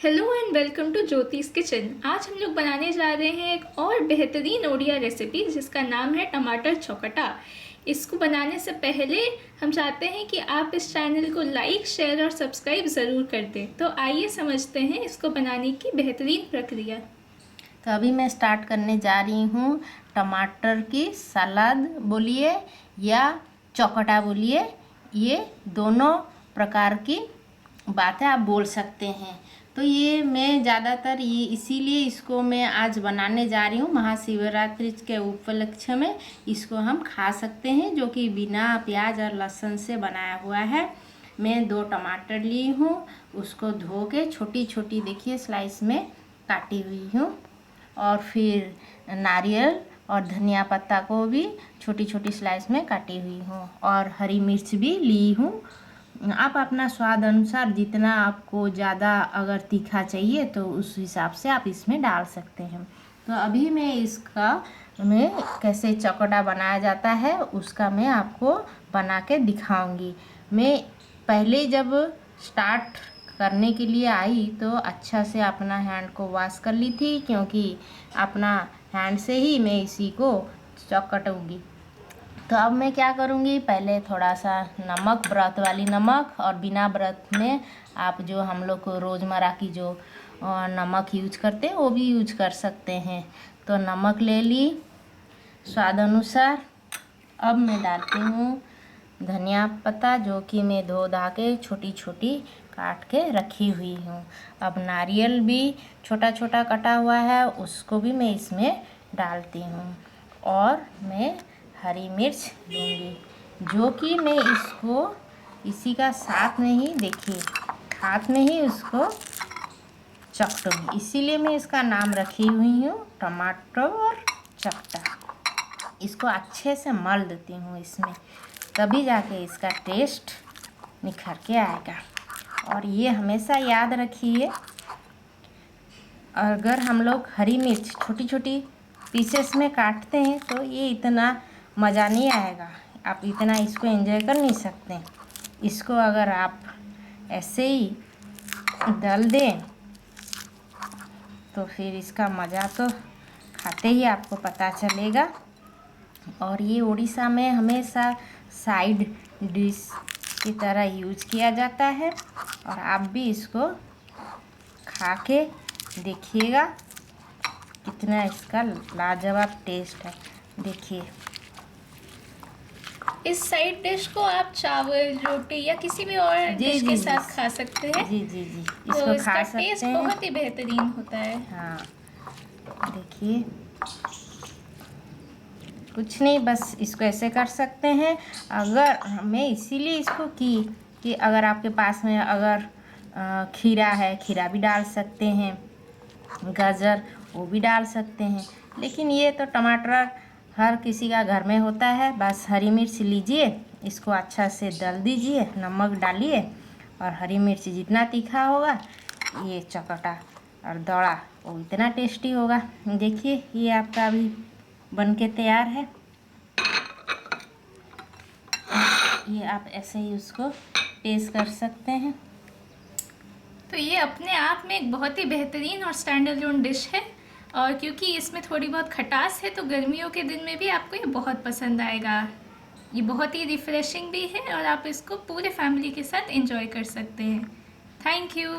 Hello and welcome to ज्योतिष kitchen. आज हम लोग बनाने जा रहे हैं एक और बेहतरीन ओडिया रेसिपी जिसका नाम है टमाटर चौकटा। इसको बनाने से पहले हम चाहते हैं कि आप इस चैनल को लाइक, शेयर और सब्सक्राइब ज़रूर कर दें। तो आइए समझते हैं इसको बनाने की बेहतरीन प्रक्रिया। तो अभी मैं स्टार्ट करने जा रही हूँ टमाटर की सलाद बोलिए या चौकटा बोलिए, ये दोनों प्रकार की बातें आप बोल सकते हैं। तो ये मैं ज़्यादातर ये इसीलिए इसको मैं आज बनाने जा रही हूँ। महाशिवरात्रि के उपलक्ष्य में इसको हम खा सकते हैं, जो कि बिना प्याज और लहसुन से बनाया हुआ है। मैं 2 टमाटर ली हूँ, उसको धो के छोटी छोटी देखिए स्लाइस में काटी हुई हूँ। और फिर नारियल और धनिया पत्ता को भी छोटी छोटी स्लाइस में काटी हुई हूँ, और हरी मिर्च भी ली हूँ। आप अपना स्वाद अनुसार जितना आपको ज़्यादा अगर तीखा चाहिए तो उस हिसाब से आप इसमें डाल सकते हैं। तो अभी मैं कैसे चौकटा बनाया जाता है उसका मैं आपको बना के दिखाऊंगी। मैं पहले जब स्टार्ट करने के लिए आई तो अच्छा से अपना हैंड को वॉश कर ली थी, क्योंकि अपना हैंड से ही मैं इसी को चौकटूँगी। तो अब मैं क्या करूँगी, पहले थोड़ा सा नमक, व्रत वाली नमक, और बिना व्रत में आप जो हम लोग को रोज़मर्रा की जो नमक यूज करते हैं वो भी यूज कर सकते हैं। तो नमक ले ली स्वाद अनुसार। अब मैं डालती हूँ धनिया पत्ता, जो कि मैं धो धा के छोटी छोटी काट के रखी हुई हूँ। अब नारियल भी छोटा छोटा कटा हुआ है, उसको भी मैं इसमें डालती हूँ। और मैं हरी मिर्च लूँगी, जो कि मैं इसको इसी का साथ में ही देखिए हाथ में ही उसको चकटूँगी, इसीलिए मैं इसका नाम रखी हुई हूँ टमाटर चकटा। इसको अच्छे से मल देती हूँ इसमें, तभी जाके इसका टेस्ट निखर के आएगा। और ये हमेशा याद रखिए, अगर हम लोग हरी मिर्च छोटी छोटी पीसेस में काटते हैं तो ये इतना मज़ा नहीं आएगा, आप इतना इसको एंजॉय कर नहीं सकते। इसको अगर आप ऐसे ही डाल दें तो फिर इसका मज़ा तो खाते ही आपको पता चलेगा। और ये उड़ीसा में हमेशा साइड डिश की तरह यूज किया जाता है, और आप भी इसको खा के देखिएगा कितना इसका लाजवाब टेस्ट है। देखिए इस साइड डिश को आप चावल, रोटी या किसी भी और डिश के साथ खा सकते हैं। जी, तो इसको इसका खा सकते टेस्ट हैं। बहुत ही बेहतरीन होता है। हाँ देखिए, कुछ नहीं, बस इसको ऐसे कर सकते हैं। अगर मैं इसीलिए इसको की कि अगर आपके पास में अगर खीरा है, खीरा भी डाल सकते हैं, गाजर वो भी डाल सकते हैं। लेकिन ये तो टमाटर हर किसी का घर में होता है। बस हरी मिर्च लीजिए, इसको अच्छा से डाल दीजिए, नमक डालिए, और हरी मिर्च जितना तीखा होगा ये चौकटा और दौड़ा वो इतना टेस्टी होगा। देखिए ये आपका अभी बन के तैयार है। ये आप ऐसे ही उसको टेस्ट कर सकते हैं। तो ये अपने आप में एक बहुत ही बेहतरीन और स्टैंडअलोन डिश है, और क्योंकि इसमें थोड़ी बहुत खटास है तो गर्मियों के दिन में भी आपको ये बहुत पसंद आएगा। ये बहुत ही रिफ़्रेशिंग भी है और आप इसको पूरे फैमिली के साथ एंजॉय कर सकते हैं। Thank you.